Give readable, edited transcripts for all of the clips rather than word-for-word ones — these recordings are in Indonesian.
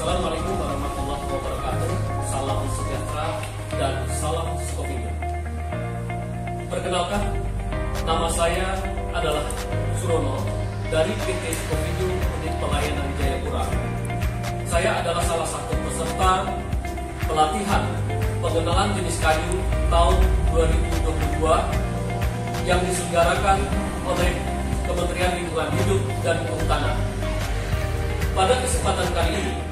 Assalamualaikum warahmatullahi wabarakatuh. Salam sejahtera dan salam Skopindo. Perkenalkan, nama saya adalah Surono dari PT Skopindo Unit Pelayanan Jayapura. Saya adalah salah satu peserta pelatihan pengenalan jenis kayu tahun 2022 yang diselenggarakan oleh Kementerian Lingkungan Hidup dan Kehutanan. Pada kesempatan kali ini,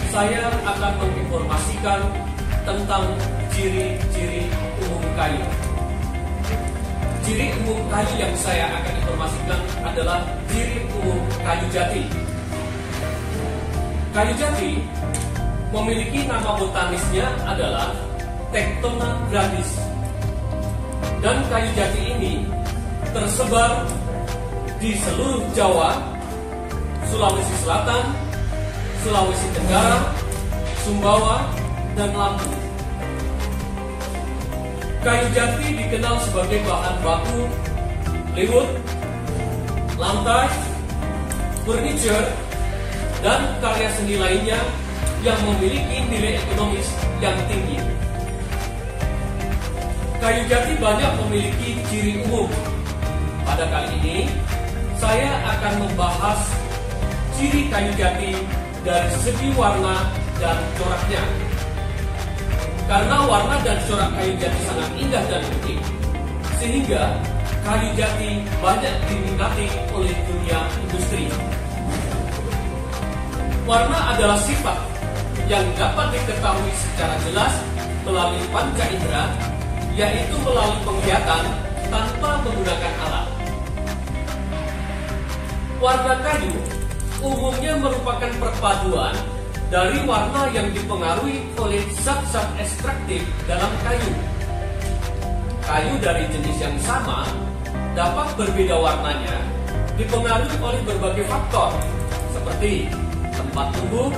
saya akan menginformasikan tentang ciri-ciri umum kayu. Ciri umum kayu yang saya akan informasikan adalah ciri umum kayu jati. Kayu jati memiliki nama botanisnya adalah Tectona grandis. Dan kayu jati ini tersebar di seluruh Jawa, Sulawesi Selatan, Sulawesi Tenggara, Sumbawa, dan Lampung. Kayu jati dikenal sebagai bahan baku plywood, lantai, furniture, dan karya seni lainnya yang memiliki nilai ekonomis yang tinggi. Kayu jati banyak memiliki ciri umum. Pada kali ini, saya akan membahas ciri kayu jati dari segi warna dan coraknya. Karena warna dan corak kayu jati sangat indah dan unik, sehingga kayu jati banyak diminati oleh dunia industri. Warna adalah sifat yang dapat diketahui secara jelas melalui panca indera, yaitu melalui penglihatan tanpa menggunakan alat. Warna kayu umumnya merupakan perpaduan dari warna yang dipengaruhi oleh zat-zat ekstraktif dalam kayu. Kayu dari jenis yang sama dapat berbeda warnanya dipengaruhi oleh berbagai faktor seperti tempat tumbuh,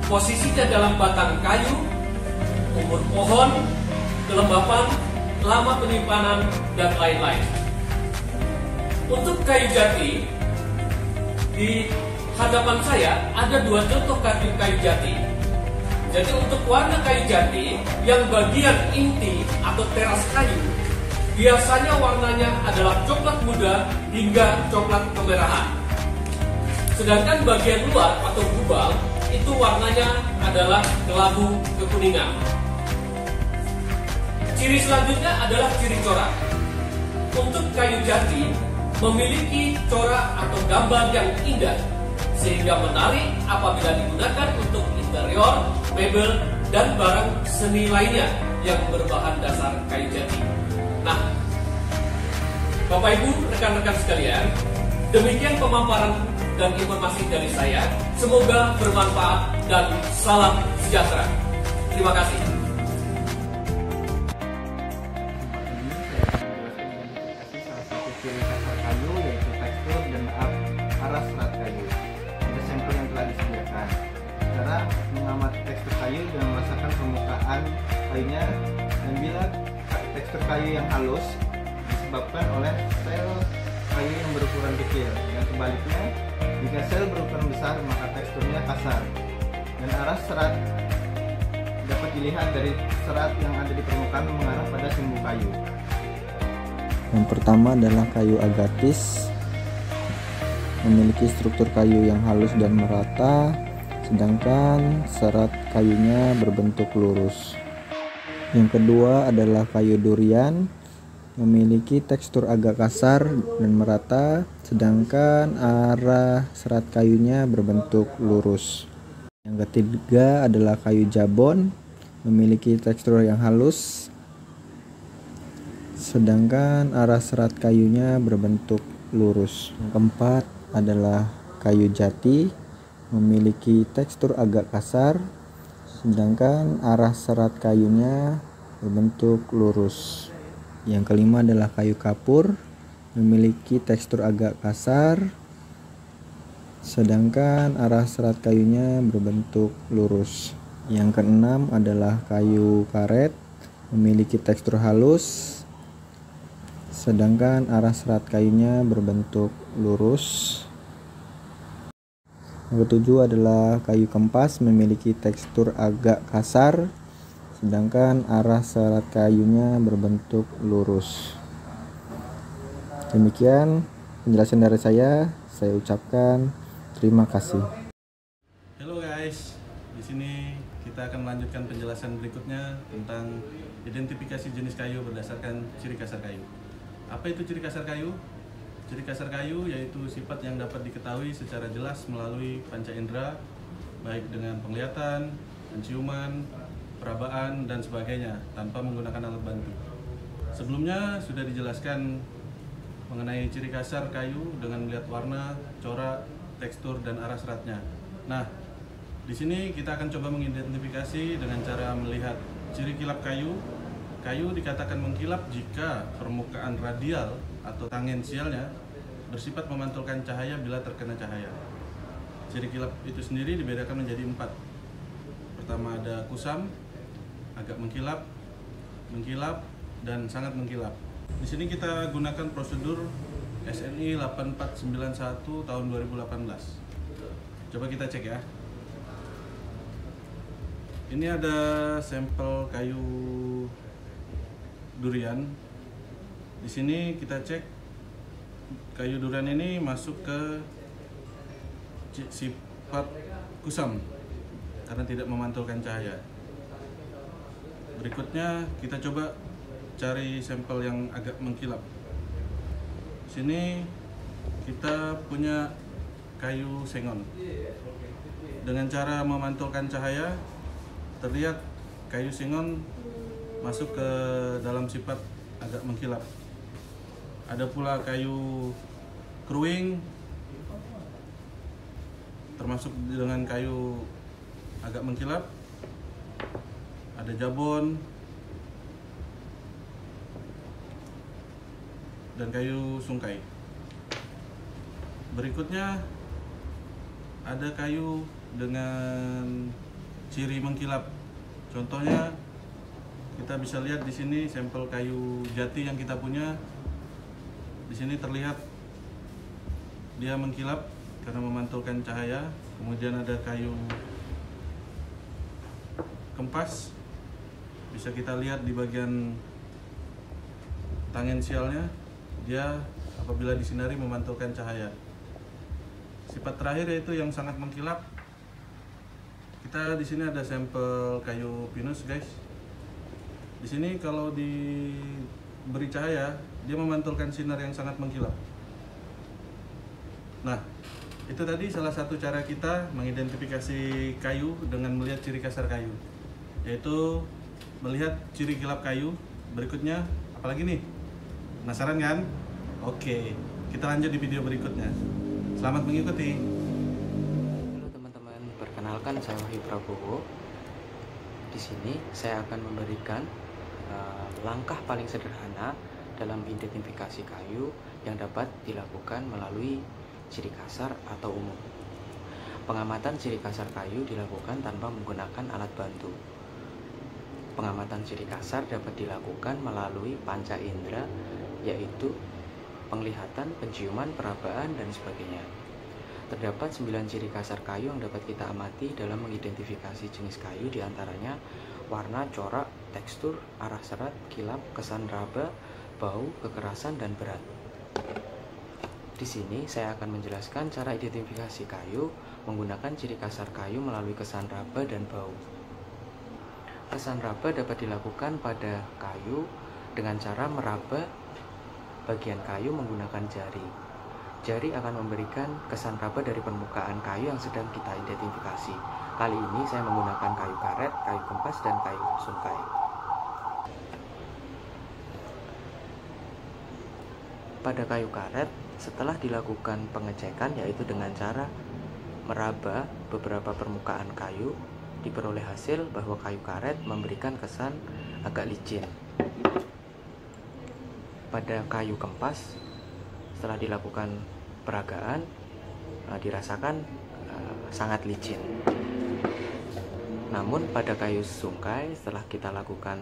posisinya dalam batang kayu, umur pohon, kelembapan, lama penyimpanan, dan lain-lain. Untuk kayu jati, di hadapan saya ada dua contoh kayu jati. Jadi untuk warna kayu jati yang bagian inti atau teras kayu, biasanya warnanya adalah coklat muda hingga coklat kemerahan. Sedangkan bagian luar atau gubal itu warnanya adalah kelabu kekuningan. Ciri selanjutnya adalah ciri corak. Untuk kayu jati memiliki corak atau gambar yang indah, sehingga menarik apabila digunakan untuk interior, mebel, dan barang seni lainnya yang berbahan dasar kayu jati. Nah, Bapak Ibu, rekan-rekan sekalian, demikian pemaparan dan informasi dari saya. Semoga bermanfaat dan salam sejahtera. Terima kasih. Ciri kasar kayu yaitu tekstur dan arah serat kayu. Ada sampel yang telah disediakan. Cara mengamati tekstur kayu dan merasakan permukaan kayunya. Dan bila tekstur kayu yang halus disebabkan oleh sel kayu yang berukuran kecil, dan sebaliknya jika sel berukuran besar maka teksturnya kasar. Dan arah serat dapat dilihat dari serat yang ada di permukaan mengarah pada sumbu kayu. Yang pertama adalah kayu agatis, memiliki struktur kayu yang halus dan merata, sedangkan serat kayunya berbentuk lurus. Yang kedua adalah kayu durian, memiliki tekstur agak kasar dan merata, sedangkan arah serat kayunya berbentuk lurus. Yang ketiga adalah kayu jabon, memiliki tekstur yang halus, sedangkan arah serat kayunya berbentuk lurus. Yang keempat adalah kayu jati, memiliki tekstur agak kasar, sedangkan arah serat kayunya berbentuk lurus. Yang kelima adalah kayu kapur, memiliki tekstur agak kasar, sedangkan arah serat kayunya berbentuk lurus. Yang keenam adalah kayu karet, memiliki tekstur halus, sedangkan arah serat kayunya berbentuk lurus. Yang ketujuh adalah kayu kempas, memiliki tekstur agak kasar, sedangkan arah serat kayunya berbentuk lurus. Demikian penjelasan dari saya ucapkan terima kasih. Halo guys, di sini kita akan melanjutkan penjelasan berikutnya tentang identifikasi jenis kayu berdasarkan ciri kasar kayu. Apa itu ciri kasar kayu? Ciri kasar kayu yaitu sifat yang dapat diketahui secara jelas melalui panca indera, baik dengan penglihatan, penciuman, perabaan, dan sebagainya, tanpa menggunakan alat bantu. Sebelumnya sudah dijelaskan mengenai ciri kasar kayu dengan melihat warna, corak, tekstur, dan arah seratnya. Nah, di sini kita akan coba mengidentifikasi dengan cara melihat ciri kilap kayu. Kayu dikatakan mengkilap jika permukaan radial atau tangensialnya bersifat memantulkan cahaya bila terkena cahaya. Ciri kilap itu sendiri dibedakan menjadi 4. Pertama ada kusam, agak mengkilap, dan sangat mengkilap. Di sini kita gunakan prosedur SNI 8491 tahun 2018. Coba kita cek ya. Ini ada sampel kayu durian. Di sini kita cek kayu durian ini masuk ke sifat kusam karena tidak memantulkan cahaya. Berikutnya kita coba cari sampel yang agak mengkilap. Di sini kita punya kayu sengon. Dengan cara memantulkan cahaya, terlihat kayu sengon masuk ke dalam sifat agak mengkilap. Ada pula kayu kruing, termasuk dengan kayu agak mengkilap. Ada jabon dan kayu sungkai. Berikutnya ada kayu dengan ciri mengkilap. Contohnya kita bisa lihat di sini sampel kayu jati yang kita punya. Di sini terlihat dia mengkilap karena memantulkan cahaya. Kemudian ada kayu kempas. Bisa kita lihat di bagian tangensialnya, dia apabila disinari memantulkan cahaya. Sifat terakhir yaitu yang sangat mengkilap. Kita di sini ada sampel kayu pinus, guys. Di sini kalau diberi cahaya, dia memantulkan sinar yang sangat mengkilap. Nah, itu tadi salah satu cara kita mengidentifikasi kayu dengan melihat ciri kasar kayu, yaitu melihat ciri kilap kayu. Berikutnya, apalagi nih? Penasaran kan? Oke, kita lanjut di video berikutnya. Selamat mengikuti. Halo teman-teman, perkenalkan saya Wahyu Prabowo. Di sini saya akan memberikan langkah paling sederhana dalam identifikasi kayu yang dapat dilakukan melalui ciri kasar atau umum. Pengamatan ciri kasar kayu dilakukan tanpa menggunakan alat bantu. Pengamatan ciri kasar dapat dilakukan melalui panca indera, yaitu penglihatan, penciuman, perabaan, dan sebagainya. Terdapat 9 ciri kasar kayu yang dapat kita amati dalam mengidentifikasi jenis kayu, diantaranya warna, corak, tekstur, arah serat, kilap, kesan raba, bau, kekerasan, dan berat. Di sini saya akan menjelaskan cara identifikasi kayu menggunakan ciri kasar kayu melalui kesan raba dan bau. Kesan raba dapat dilakukan pada kayu dengan cara meraba bagian kayu menggunakan jari. Jari akan memberikan kesan raba dari permukaan kayu yang sedang kita identifikasi. Kali ini saya menggunakan kayu karet, kayu kempas, dan kayu sungkai. Pada kayu karet, setelah dilakukan pengecekan, yaitu dengan cara meraba beberapa permukaan kayu, diperoleh hasil bahwa kayu karet memberikan kesan agak licin. Pada kayu kempas, setelah dilakukan peragaan, dirasakan sangat licin. Namun pada kayu sungkai, setelah kita lakukan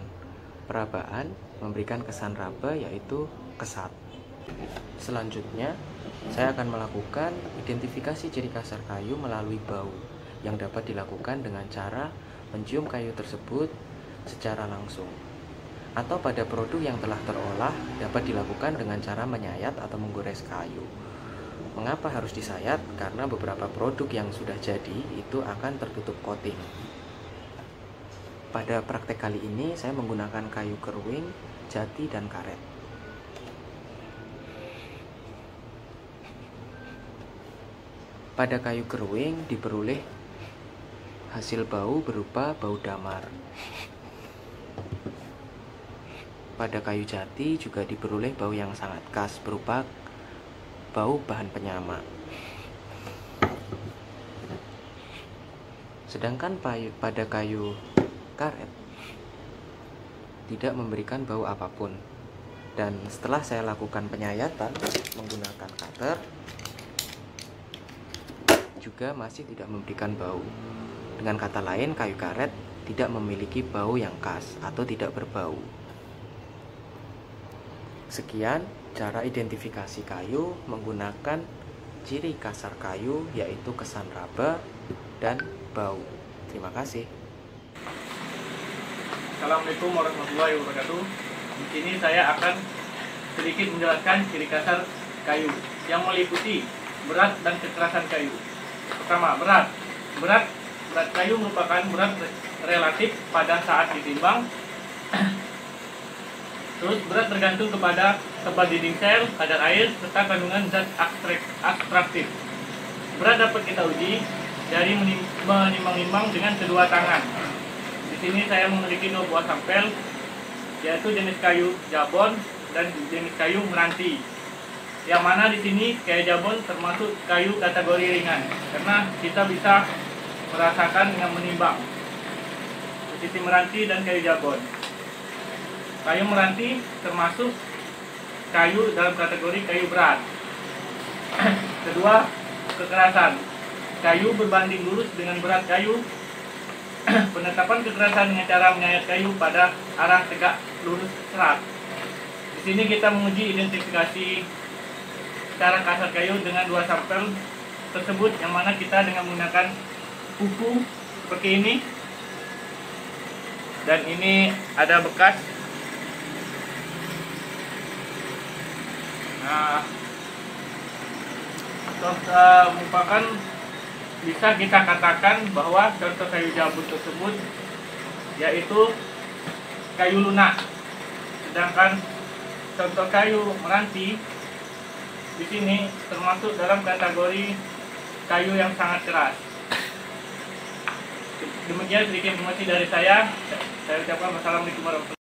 perabaan, memberikan kesan raba, yaitu kesat. Selanjutnya, saya akan melakukan identifikasi ciri kasar kayu melalui bau yang dapat dilakukan dengan cara mencium kayu tersebut secara langsung. Atau pada produk yang telah terolah dapat dilakukan dengan cara menyayat atau menggores kayu. Mengapa harus disayat? Karena beberapa produk yang sudah jadi itu akan tertutup coating. Pada praktek kali ini saya menggunakan kayu keruing, jati, dan karet. Pada kayu keruing diperoleh hasil bau berupa bau damar. Pada kayu jati juga diperoleh bau yang sangat khas berupa bau bahan penyama. Sedangkan pada kayu karet tidak memberikan bau apapun. Dan setelah saya lakukan penyayatan menggunakan cutter, juga masih tidak memberikan bau. Dengan kata lain, kayu karet tidak memiliki bau yang khas atau tidak berbau. Sekian cara identifikasi kayu menggunakan ciri kasar kayu, yaitu kesan raba dan bau. Terima kasih. Assalamualaikum warahmatullahi wabarakatuh. Di sini saya akan sedikit menjelaskan ciri kasar kayu yang meliputi berat dan kekerasan kayu. Pertama, berat kayu merupakan berat relatif pada saat ditimbang. Terus berat tergantung kepada tebal dinding sel, kadar air, serta kandungan zat abstraktif. Berat dapat kita uji dari menimbang-nimbang dengan kedua tangan. Di sini saya memiliki 2 buah sampel, yaitu jenis kayu jabon dan jenis kayu meranti. Yang mana di sini kayu jabon termasuk kayu kategori ringan, karena kita bisa merasakan dengan menimbang. Posisi meranti dan kayu jabon. Kayu meranti termasuk kayu dalam kategori kayu berat. Kedua, kekerasan. Kayu berbanding lurus dengan berat kayu. Penetapan kekerasan dengan cara menyayat kayu pada arah tegak lurus serat. Di sini kita menguji identifikasi cara kasar kayu dengan 2 sampel tersebut, yang mana kita dengan menggunakan kuku seperti ini, dan ini ada bekas. Nah, merupakan bisa kita katakan bahwa contoh kayu jabut tersebut yaitu kayu lunak, sedangkan contoh kayu meranti di sini termasuk dalam kategori kayu yang sangat keras. Demikian sedikit informasi dari saya. Saya ucapkan wassalamualaikum warahmatullahi wabarakatuh.